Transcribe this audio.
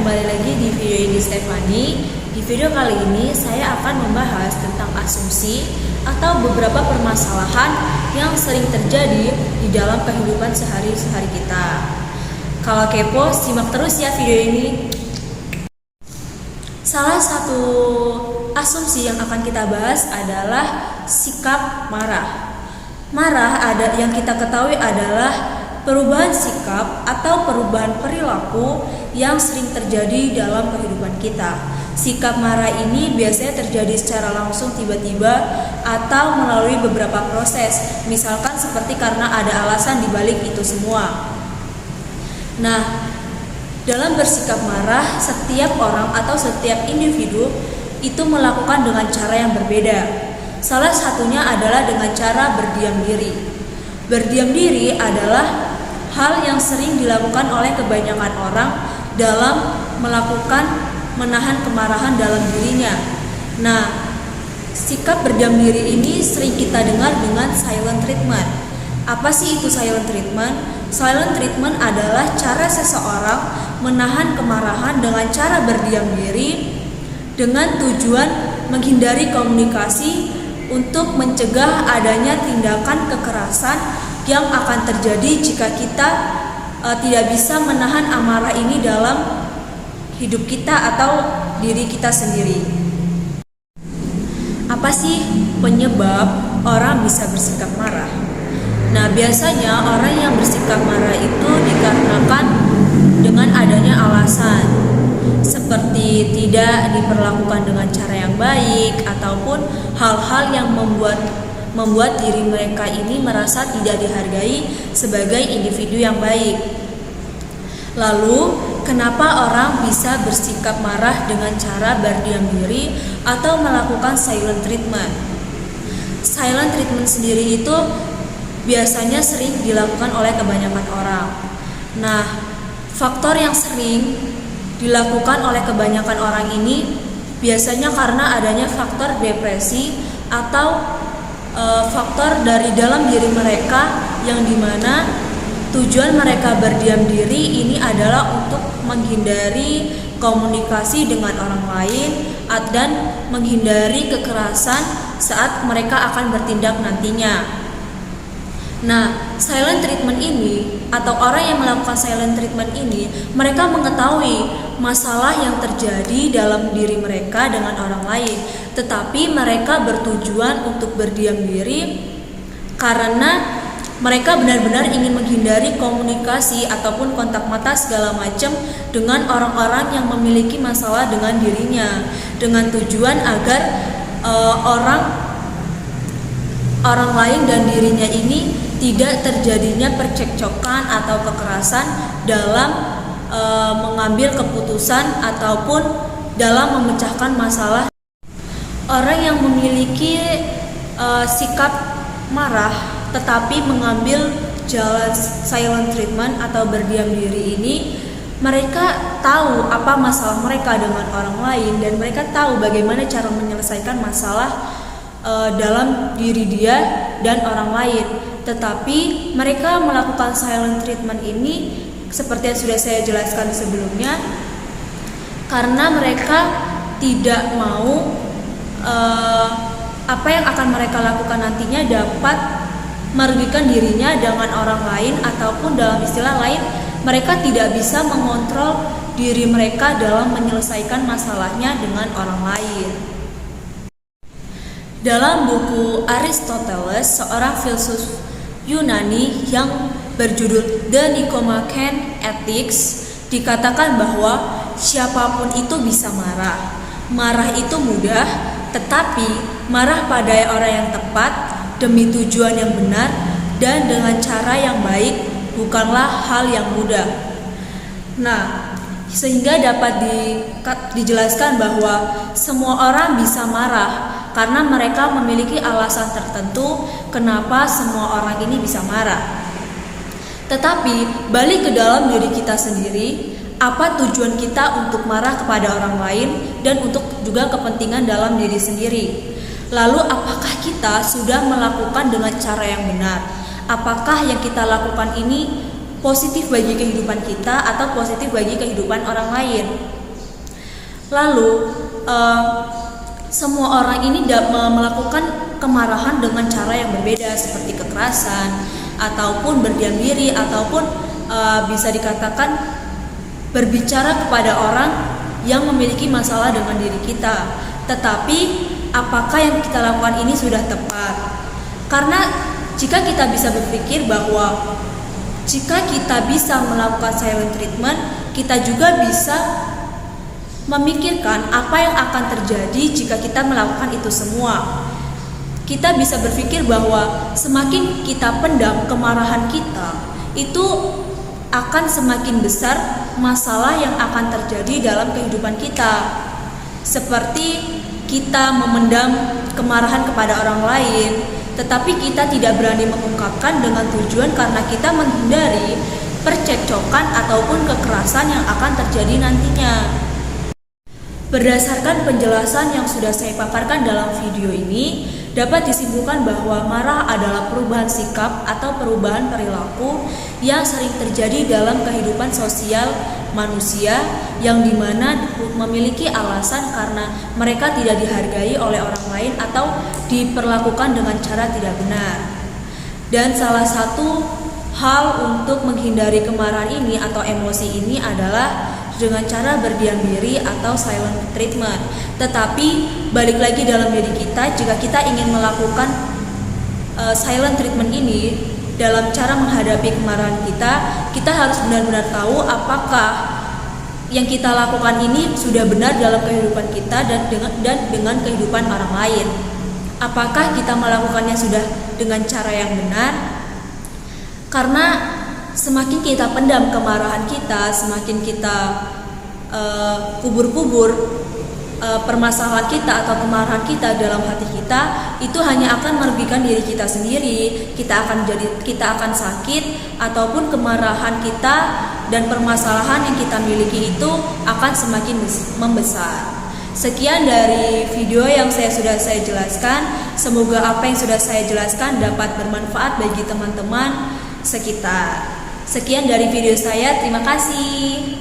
kembali lagi di video ini Stefani. Di video kali ini saya akan membahas tentang asumsi atau beberapa permasalahan yang sering terjadi di dalam kehidupan sehari-hari kita. Kalau kepo, simak terus ya video ini. Salah satu asumsi yang akan kita bahas adalah sikap marah. Marah yang kita ketahui adalah perubahan sikap atau perubahan perilaku yang sering terjadi dalam kehidupan kita. Sikap marah ini biasanya terjadi secara langsung tiba-tiba atau melalui beberapa proses, misalkan seperti karena ada alasan dibalik itu semua. Nah, dalam bersikap marah, setiap orang atau setiap individu itu melakukan dengan cara yang berbeda. Salah satunya adalah dengan cara berdiam diri. Berdiam diri adalah hal yang sering dilakukan oleh kebanyakan orang dalam menahan kemarahan dalam dirinya. Nah, sikap berdiam diri ini sering kita dengar dengan silent treatment. Apa sih itu silent treatment? Silent treatment adalah cara seseorang menahan kemarahan dengan cara berdiam diri dengan tujuan menghindari komunikasi untuk mencegah adanya tindakan kekerasan yang akan terjadi jika kita tidak bisa menahan amarah ini dalam hidup kita atau diri kita sendiri. Apa sih penyebab orang bisa bersikap marah? Nah, biasanya orang yang bersikap marah itu dikarenakan dengan adanya alasan seperti tidak diperlakukan dengan cara yang baik ataupun hal-hal yang membuat diri mereka ini merasa tidak dihargai sebagai individu yang baik. Lalu, kenapa orang bisa bersikap marah dengan cara berdiam diri atau melakukan silent treatment? Silent treatment sendiri itu biasanya sering dilakukan oleh kebanyakan orang. Nah, faktor yang sering dilakukan oleh kebanyakan orang ini biasanya karena adanya faktor depresi atau faktor dari dalam diri mereka yang dimana tujuan mereka berdiam diri ini adalah untuk menghindari komunikasi dengan orang lain dan menghindari kekerasan saat mereka akan bertindak nantinya. Nah, silent treatment ini atau orang yang melakukan silent treatment ini, mereka mengetahui masalah yang terjadi dalam diri mereka dengan orang lain, tetapi mereka bertujuan untuk berdiam diri karena mereka benar-benar ingin menghindari komunikasi ataupun kontak mata segala macam dengan orang-orang yang memiliki masalah dengan dirinya, dengan tujuan agar orang lain dan dirinya ini tidak terjadinya percekcokan atau kekerasan dalam mengambil keputusan ataupun dalam memecahkan masalah. Orang yang memiliki sikap marah tetapi mengambil jalan silent treatment atau berdiam diri ini, mereka tahu apa masalah mereka dengan orang lain dan mereka tahu bagaimana cara menyelesaikan masalah dalam diri dia dan orang lain. Tetapi mereka melakukan silent treatment ini seperti yang sudah saya jelaskan sebelumnya karena mereka tidak mau apa yang akan mereka lakukan nantinya dapat merugikan dirinya dengan orang lain, ataupun dalam istilah lain mereka tidak bisa mengontrol diri mereka dalam menyelesaikan masalahnya dengan orang lain. Dalam buku Aristoteles, seorang filsuf Yunani yang berjudul The Nicomachean Ethics, dikatakan bahwa siapapun itu bisa marah. Marah itu mudah, tetapi marah pada orang yang tepat demi tujuan yang benar dan dengan cara yang baik bukanlah hal yang mudah. Nah, sehingga dapat dijelaskan bahwa semua orang bisa marah karena mereka memiliki alasan tertentu kenapa semua orang ini bisa marah. Tetapi balik ke dalam diri kita sendiri, apa tujuan kita untuk marah kepada orang lain dan untuk juga kepentingan dalam diri sendiri. Lalu apakah kita sudah melakukan dengan cara yang benar? Apakah yang kita lakukan ini positif bagi kehidupan kita atau positif bagi kehidupan orang lain? Lalu semua orang ini melakukan kemarahan dengan cara yang berbeda, seperti kekerasan ataupun berdiam diri ataupun bisa dikatakan berbicara kepada orang yang memiliki masalah dengan diri kita. Tetapi apakah yang kita lakukan ini sudah tepat? Karena jika kita bisa berpikir bahwa jika kita bisa melakukan silent treatment, kita juga bisa memikirkan apa yang akan terjadi jika kita melakukan itu semua. Kita bisa berpikir bahwa semakin kita pendam kemarahan kita, itu akan semakin besar masalah yang akan terjadi dalam kehidupan kita. Seperti kita memendam kemarahan kepada orang lain, tetapi kita tidak berani mengungkapkan dengan tujuan karena kita menghindari percekcokan ataupun kekerasan yang akan terjadi nantinya. Berdasarkan penjelasan yang sudah saya paparkan dalam video ini, dapat disimpulkan bahwa marah adalah perubahan sikap atau perubahan perilaku yang sering terjadi dalam kehidupan sosial manusia, yang dimana memiliki alasan karena mereka tidak dihargai oleh orang lain atau diperlakukan dengan cara tidak benar. Dan salah satu hal untuk menghindari kemarahan ini atau emosi ini adalah dengan cara berdiam diri atau silent treatment. Tetapi balik lagi dalam diri kita, jika kita ingin melakukan silent treatment ini dalam cara menghadapi kemarahan kita, kita harus benar-benar tahu apakah yang kita lakukan ini sudah benar dalam kehidupan kita dan dengan kehidupan orang lain. Apakah kita melakukannya sudah dengan cara yang benar? Karena semakin kita pendam kemarahan kita, semakin kita kubur-kubur permasalahan kita atau kemarahan kita dalam hati kita, itu hanya akan merugikan diri kita sendiri. Kita akan sakit, ataupun kemarahan kita dan permasalahan yang kita miliki itu akan semakin membesar. Sekian dari video yang sudah saya jelaskan. Semoga apa yang sudah saya jelaskan dapat bermanfaat bagi teman-teman sekitar. Sekian dari video saya, terima kasih.